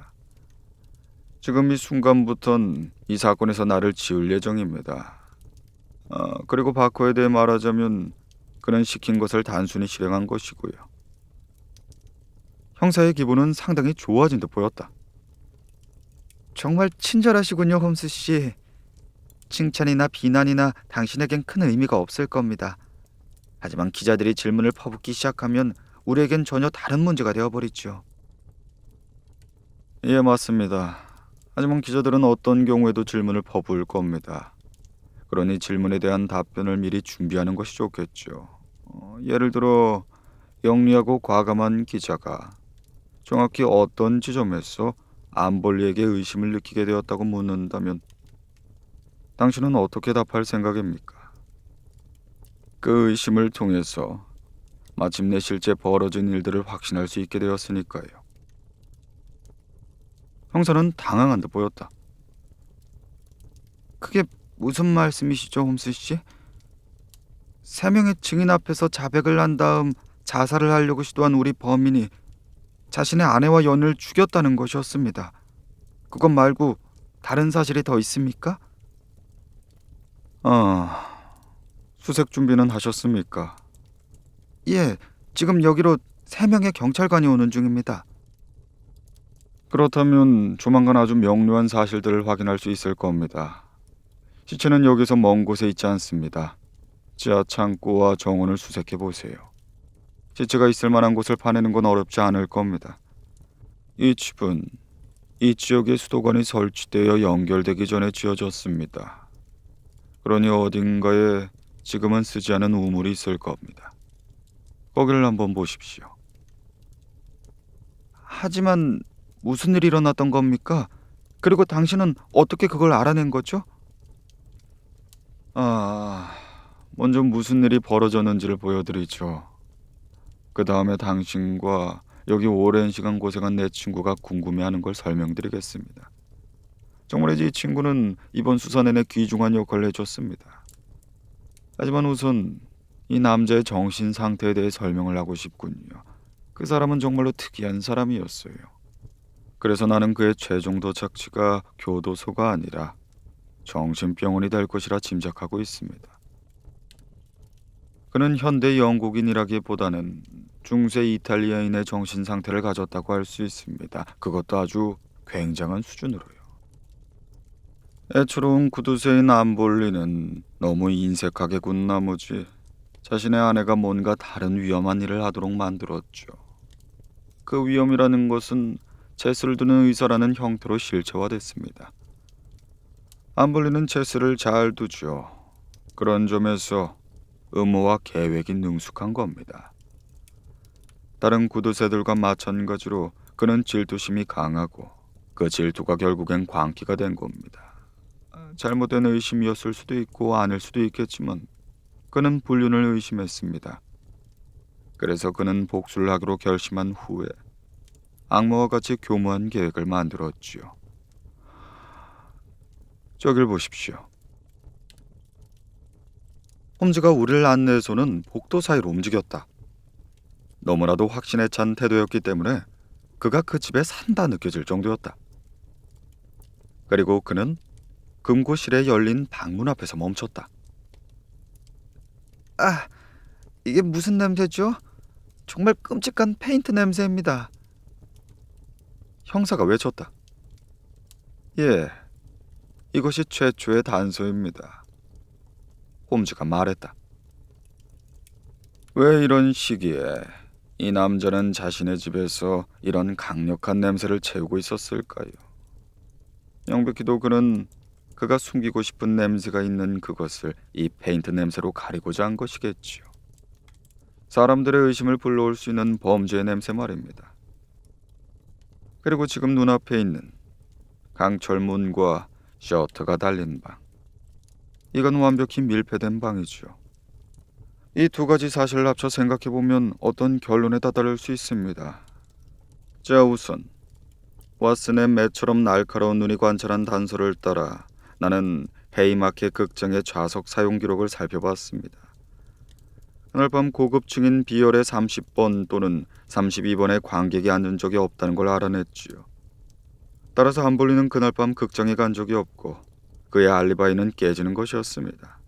지금 이 순간부턴 이 사건에서 나를 지울 예정입니다. 그리고 바코에 대해 말하자면 그는 시킨 것을 단순히 실행한 것이고요. 형사의 기분은 상당히 좋아진 듯 보였다. 정말 친절하시군요, 홈스 씨. 칭찬이나 비난이나 당신에겐 큰 의미가 없을 겁니다. 하지만 기자들이 질문을 퍼붓기 시작하면 우리에겐 전혀 다른 문제가 되어버리죠. 예, 맞습니다. 하지만 기자들은 어떤 경우에도 질문을 퍼부을 겁니다. 그러니 질문에 대한 답변을 미리 준비하는 것이 좋겠죠. 예를 들어 영리하고 과감한 기자가 정확히 어떤 지점에서 암볼리에게 의심을 느끼게 되었다고 묻는다면 당신은 어떻게 답할 생각입니까? 그 의심을 통해서 마침내 실제 벌어진 일들을 확신할 수 있게 되었으니까요. 형사는 당황한 듯 보였다. 그게 무슨 말씀이시죠, 홈스 씨? 3명의 증인 앞에서 자백을 한 다음 자살을 하려고 시도한 우리 범인이 자신의 아내와 연을 죽였다는 것이었습니다. 그것 말고 다른 사실이 더 있습니까? 수색 준비는 하셨습니까? 예, 지금 여기로 3명의 경찰관이 오는 중입니다. 그렇다면 조만간 아주 명료한 사실들을 확인할 수 있을 겁니다. 시체는 여기서 먼 곳에 있지 않습니다. 지하 창고와 정원을 수색해 보세요. 시체가 있을 만한 곳을 파내는 건 어렵지 않을 겁니다. 이 집은 이 지역에 수도관이 설치되어 연결되기 전에 지어졌습니다. 그러니 어딘가에 지금은 쓰지 않은 우물이 있을 겁니다. 거기를 한번 보십시오. 하지만 무슨 일이 일어났던 겁니까? 그리고 당신은 어떻게 그걸 알아낸 거죠? 먼저 무슨 일이 벌어졌는지를 보여드리죠. 그 다음에 당신과 여기 오랜 시간 고생한 내 친구가 궁금해하는 걸 설명드리겠습니다. 정말이지 이 친구는 이번 수사 내내 귀중한 역할을 해줬습니다. 하지만 우선 이 남자의 정신 상태에 대해 설명을 하고 싶군요. 그 사람은 정말로 특이한 사람이었어요. 그래서 나는 그의 최종 도착지가 교도소가 아니라 정신병원이 될 것이라 짐작하고 있습니다. 그는 현대 영국인이라기보다는 중세 이탈리아인의 정신 상태를 가졌다고 할 수 있습니다. 그것도 아주 굉장한 수준으로요. 애처로운 구두쇠인 암볼리는 너무 인색하게 군 나머지 자신의 아내가 뭔가 다른 위험한 일을 하도록 만들었죠. 그 위험이라는 것은 체스를 두는 의사라는 형태로 실체화됐습니다. 암볼리는 체스를 잘 두죠. 그런 점에서 음모와 계획이 능숙한 겁니다. 다른 구두쇠들과 마찬가지로 그는 질투심이 강하고 그 질투가 결국엔 광기가 된 겁니다. 잘못된 의심이었을 수도 있고 아닐 수도 있겠지만 그는 불륜을 의심했습니다. 그래서 그는 복수를 하기로 결심한 후에 악마와 같이 교묘한 계획을 만들었지요. 저길 보십시오. 홈즈가 우리를 안내해서는 복도 사이로 움직였다. 너무나도 확신에 찬 태도였기 때문에 그가 그 집에 산다 느껴질 정도였다. 그리고 그는 금고실에 열린 방문 앞에서 멈췄다. 아, 이게 무슨 냄새죠? 정말 끔찍한 페인트 냄새입니다. 형사가 외쳤다. 예, 이것이 최초의 단서입니다. 홈즈가 말했다. 왜 이런 시기에 이 남자는 자신의 집에서 이런 강력한 냄새를 채우고 있었을까요? 명백히도 그는 그가 숨기고 싶은 냄새가 있는 그것을 이 페인트 냄새로 가리고자 한 것이겠지요. 사람들의 의심을 불러올 수 있는 범죄의 냄새 말입니다. 그리고 지금 눈앞에 있는 강철문과 셔터가 달린 방. 이건 완벽히 밀폐된 방이죠. 이 두 가지 사실을 합쳐 생각해보면 어떤 결론에 다다를 수 있습니다. 자, 우선 왓슨의 매처럼 날카로운 눈이 관찰한 단서를 따라 나는 헤이마켓 극장의 좌석 사용 기록을 살펴봤습니다. 그날 밤 고급층인 비열의 30번 또는 32번에 관객이 앉은 적이 없다는 걸 알아냈지요. 따라서 암볼리는 그날 밤 극장에 간 적이 없고 그의 알리바이는 깨지는 것이었습니다.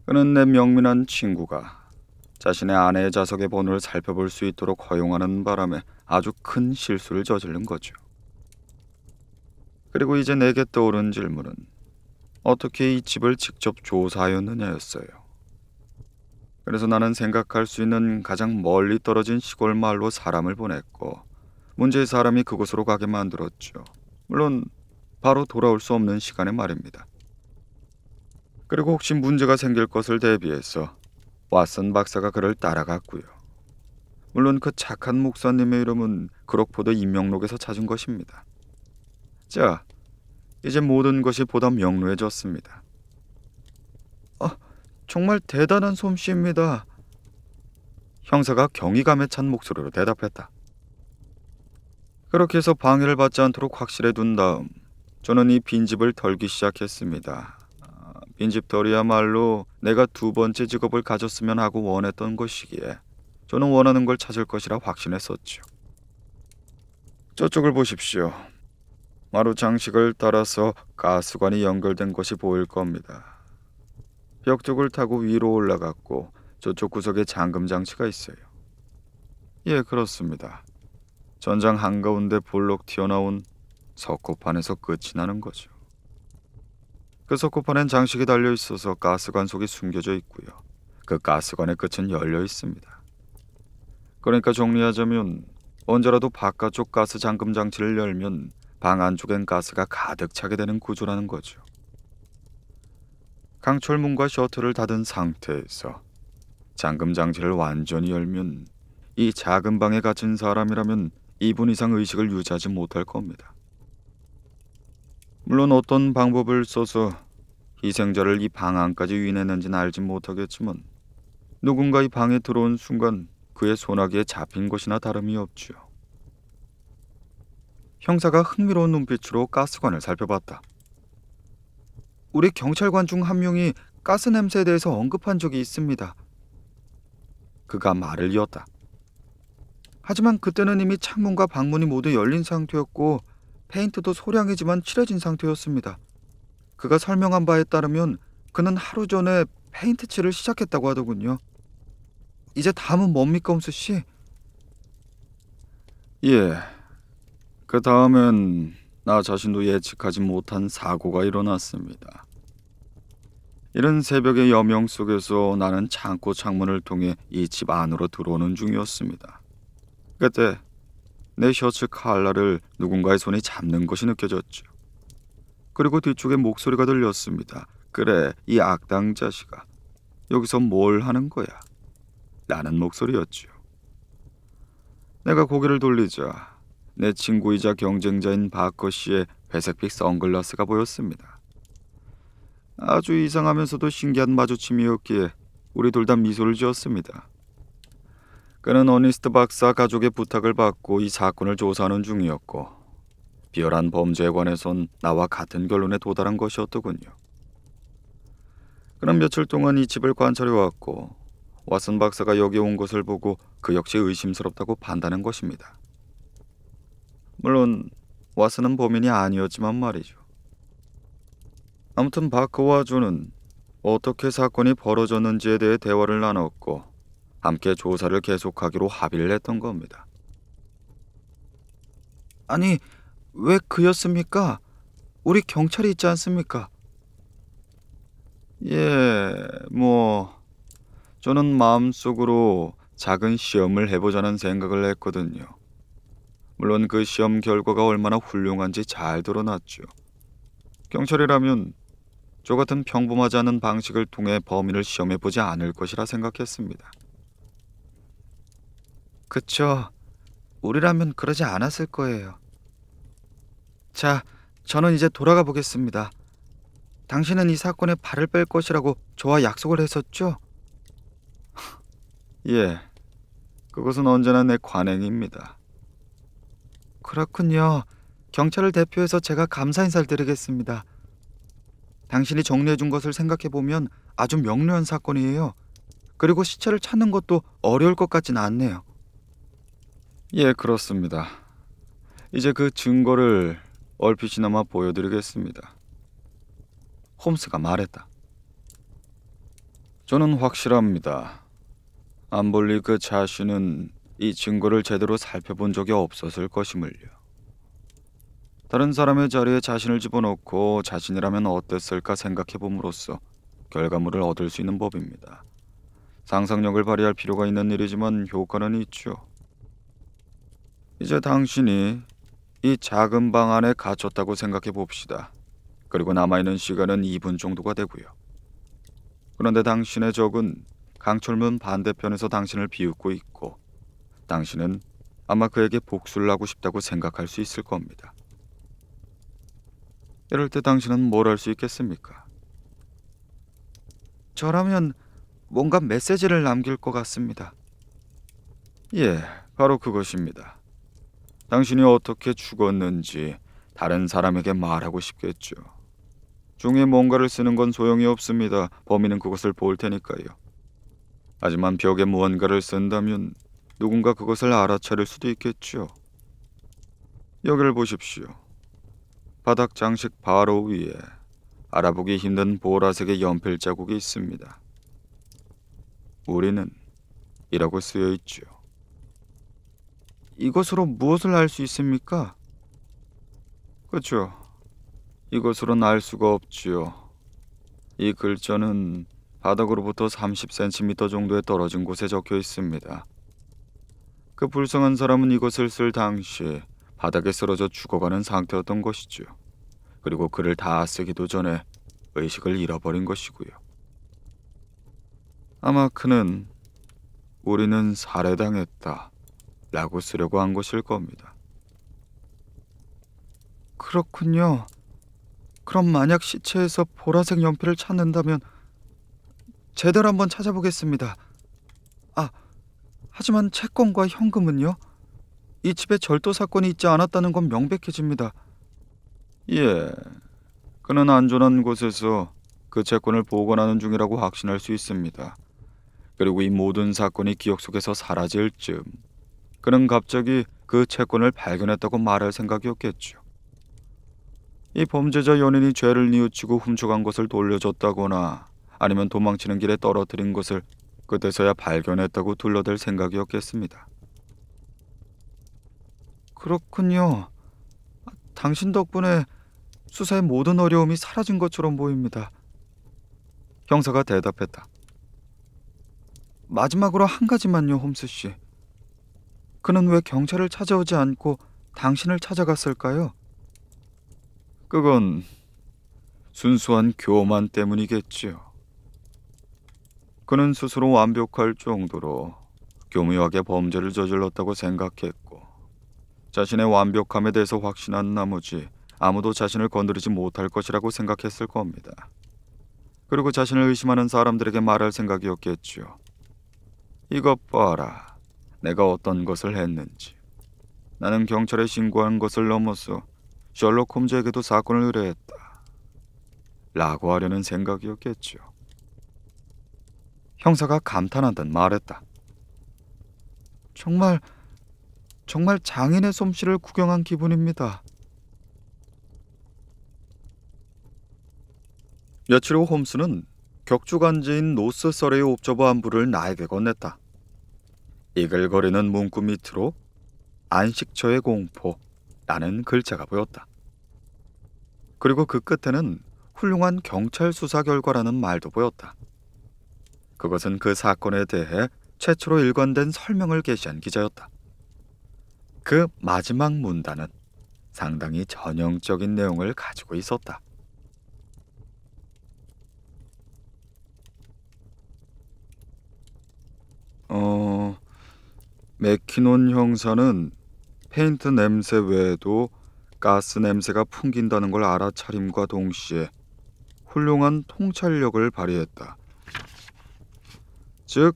그는 내 명민한 친구가 자신의 아내의 좌석의 번호를 살펴볼 수 있도록 허용하는 바람에 아주 큰 실수를 저지른 거죠. 그리고 이제 내게 떠오른 질문은 어떻게 이 집을 직접 조사하였느냐였어요. 그래서 나는 생각할 수 있는 가장 멀리 떨어진 시골 마을로 사람을 보냈고 문제의 사람이 그곳으로 가게 만들었죠. 물론 바로 돌아올 수 없는 시간에 말입니다. 그리고 혹시 문제가 생길 것을 대비해서 왓슨 박사가 그를 따라갔고요. 물론 그 착한 목사님의 이름은 크록포드 임명록에서 찾은 것입니다. 자, 이제 모든 것이 보다 명료해졌습니다. 정말 대단한 솜씨입니다. 형사가 경이감에 찬 목소리로 대답했다. 그렇게 해서 방해를 받지 않도록 확실해 둔 다음 저는 이 빈집을 털기 시작했습니다. 빈집털이야말로 내가 두 번째 직업을 가졌으면 하고 원했던 것이기에 저는 원하는 걸 찾을 것이라 확신했었죠. 저쪽을 보십시오. 마루 장식을 따라서 가스관이 연결된 것이 보일 겁니다. 벽 쪽을 타고 위로 올라갔고 저쪽 구석에 잠금 장치가 있어요. 예, 그렇습니다. 전장 한가운데 볼록 튀어나온 석고판에서 끝이 나는 거죠. 그 석고판엔 장식이 달려 있어서 가스관 속이 숨겨져 있고요. 그 가스관의 끝은 열려 있습니다. 그러니까 정리하자면 언제라도 바깥쪽 가스 잠금 장치를 열면 방 안쪽엔 가스가 가득 차게 되는 구조라는 거죠. 강철문과 셔터를 닫은 상태에서 잠금 장치를 완전히 열면 이 작은 방에 갇힌 사람이라면 2분 이상 의식을 유지하지 못할 겁니다. 물론 어떤 방법을 써서 희생자를 이 방 안까지 유인했는지는 알진 못하겠지만 누군가 이 방에 들어온 순간 그의 소나기에 잡힌 것이나 다름이 없지요. 형사가 흥미로운 눈빛으로 가스관을 살펴봤다. 우리 경찰관 중 한 명이 가스 냄새에 대해서 언급한 적이 있습니다. 그가 말을 이었다. 하지만 그때는 이미 창문과 방문이 모두 열린 상태였고 페인트도 소량이지만 칠해진 상태였습니다. 그가 설명한 바에 따르면 그는 하루 전에 페인트 칠을 시작했다고 하더군요. 이제 다음은 뭡니까, 홈스 씨? 예, 그 다음엔 나 자신도 예측하지 못한 사고가 일어났습니다. 이른 새벽의 여명 속에서 나는 창고 창문을 통해 이 집 안으로 들어오는 중이었습니다. 그때 내 셔츠 칼라를 누군가의 손이 잡는 것이 느껴졌죠. 그리고 뒤쪽에 목소리가 들렸습니다. 그래, 이 악당 자식아, 여기서 뭘 하는 거야? 라는 목소리였죠. 내가 고개를 돌리자 내 친구이자 경쟁자인 바커 씨의 회색빛 선글라스가 보였습니다. 아주 이상하면서도 신기한 마주침이었기에 우리 둘 다 미소를 지었습니다. 그는 어니스트 박사 가족의 부탁을 받고 이 사건을 조사하는 중이었고 비열한 범죄에 관해선 나와 같은 결론에 도달한 것이었더군요. 그는 며칠 동안 이 집을 관찰해 왔고 왓슨 박사가 여기 온 것을 보고 그 역시 의심스럽다고 판단한 것입니다. 물론 왓슨은 범인이 아니었지만 말이죠. 아무튼 바크와 존은 어떻게 사건이 벌어졌는지에 대해 대화를 나눴고 함께 조사를 계속하기로 합의를 했던 겁니다. 아니, 왜 그였습니까? 우리 경찰이 있지 않습니까? 예, 저는 마음속으로 작은 시험을 해보자는 생각을 했거든요. 물론 그 시험 결과가 얼마나 훌륭한지 잘 드러났죠. 경찰이라면 저 같은 평범하지 않은 방식을 통해 범인을 시험해보지 않을 것이라 생각했습니다. 그쵸. 우리라면 그러지 않았을 거예요. 자, 저는 이제 돌아가 보겠습니다. 당신은 이 사건에 발을 뺄 것이라고 저와 약속을 했었죠? 예, 그것은 언제나 내 관행입니다. 그렇군요. 경찰을 대표해서 제가 감사 인사를 드리겠습니다. 당신이 정리해준 것을 생각해보면 아주 명료한 사건이에요. 그리고 시체를 찾는 것도 어려울 것 같진 않네요. 예, 그렇습니다. 이제 그 증거를 얼핏이나마 보여드리겠습니다. 홈스가 말했다. 저는 확실합니다. 암볼리 그 자신은 이 증거를 제대로 살펴본 적이 없었을 것임을요. 다른 사람의 자리에 자신을 집어넣고 자신이라면 어땠을까 생각해봄으로써 결과물을 얻을 수 있는 법입니다. 상상력을 발휘할 필요가 있는 일이지만 효과는 있죠. 이제 당신이 이 작은 방 안에 갇혔다고 생각해 봅시다. 그리고 남아있는 시간은 2분 정도가 되고요. 그런데 당신의 적은 강철문 반대편에서 당신을 비웃고 있고 당신은 아마 그에게 복수를 하고 싶다고 생각할 수 있을 겁니다. 이럴 때 당신은 뭘 할 수 있겠습니까? 저라면 뭔가 메시지를 남길 것 같습니다. 예, 바로 그것입니다. 당신이 어떻게 죽었는지 다른 사람에게 말하고 싶겠죠. 종이에 뭔가를 쓰는 건 소용이 없습니다. 범인은 그것을 볼 테니까요. 하지만 벽에 무언가를 쓴다면 누군가 그것을 알아차릴 수도 있겠죠. 여기를 보십시오. 바닥 장식 바로 위에 알아보기 힘든 보라색의 연필 자국이 있습니다. 우리는 이라고 쓰여 있죠. 이것으로 무엇을 알 수 있습니까? 그렇죠. 이것으로는 알 수가 없지요. 이 글자는 바닥으로부터 30cm 정도에 떨어진 곳에 적혀 있습니다. 그 불쌍한 사람은 이것을 쓸 당시 바닥에 쓰러져 죽어가는 상태였던 것이죠. 그리고 글을 다 쓰기도 전에 의식을 잃어버린 것이고요. 아마 그는 우리는 살해당했다 라고 쓰려고 한 것일 겁니다. 그렇군요. 그럼 만약 시체에서 보라색 연필을 찾는다면 제대로 한번 찾아보겠습니다. 아, 하지만 채권과 현금은요? 이 집에 절도 사건이 있지 않았다는 건 명백해집니다. 예, 그는 안전한 곳에서 그 채권을 보관하는 중이라고 확신할 수 있습니다. 그리고 이 모든 사건이 기억 속에서 사라질 즈음 그는 갑자기 그 채권을 발견했다고 말할 생각이었겠죠. 이 범죄자 연인이 죄를 뉘우치고 훔쳐간 것을 돌려줬다거나 아니면 도망치는 길에 떨어뜨린 것을 그때서야 발견했다고 둘러댈 생각이었겠습니다. 그렇군요. 당신 덕분에 수사의 모든 어려움이 사라진 것처럼 보입니다. 형사가 대답했다. 마지막으로 한 가지만요, 홈스 씨. 그는 왜 경찰을 찾아오지 않고 당신을 찾아갔을까요? 그건 순수한 교만 때문이겠지요. 그는 스스로 완벽할 정도로 교묘하게 범죄를 저질렀다고 생각했고 자신의 완벽함에 대해서 확신한 나머지 아무도 자신을 건드리지 못할 것이라고 생각했을 겁니다. 그리고 자신을 의심하는 사람들에게 말할 생각이었겠죠. 이것 봐라. 내가 어떤 것을 했는지. 나는 경찰에 신고한 것을 넘어서 셜록 홈즈에게도 사건을 의뢰했다. 라고 하려는 생각이었겠죠. 형사가 감탄한 듯 말했다. 정말 장인의 솜씨를 구경한 기분입니다. 며칠 후 홈스는 격주간지인 노스 서레이 옵저버 안부를 나에게 건넸다. 이글거리는 문구 밑으로 안식처의 공포라는 글자가 보였다. 그리고 그 끝에는 훌륭한 경찰 수사 결과라는 말도 보였다. 그것은 그 사건에 대해 최초로 일관된 설명을 게시한 기자였다. 그 마지막 문단은 상당히 전형적인 내용을 가지고 있었다. 맥키논 형사는 페인트 냄새 외에도 가스 냄새가 풍긴다는 걸 알아차림과 동시에 훌륭한 통찰력을 발휘했다. 즉,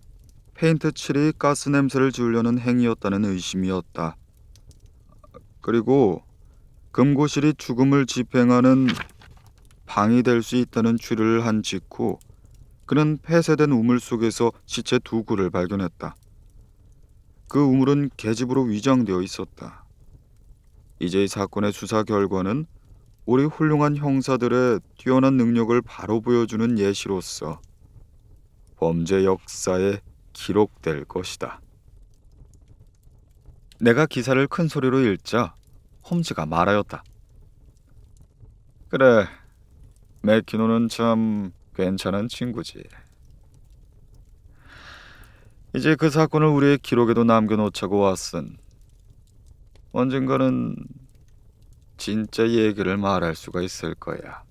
페인트 칠이 가스 냄새를 지우려는 행위였다는 의심이었다. 그리고 금고실이 죽음을 집행하는 방이 될 수 있다는 추리를 한 직후 그는 폐쇄된 우물 속에서 시체 두 구를 발견했다. 그 우물은 계집으로 위장되어 있었다. 이제 이 사건의 수사 결과는 우리 훌륭한 형사들의 뛰어난 능력을 바로 보여주는 예시로서 범죄 역사에 기록될 것이다. 내가 기사를 큰 소리로 읽자 홈즈가 말하였다. 그래, 맥키노는 참 괜찮은 친구지. 이제 그 사건을 우리의 기록에도 남겨놓자고 왓슨. 언젠가는 진짜 얘기를 말할 수가 있을 거야.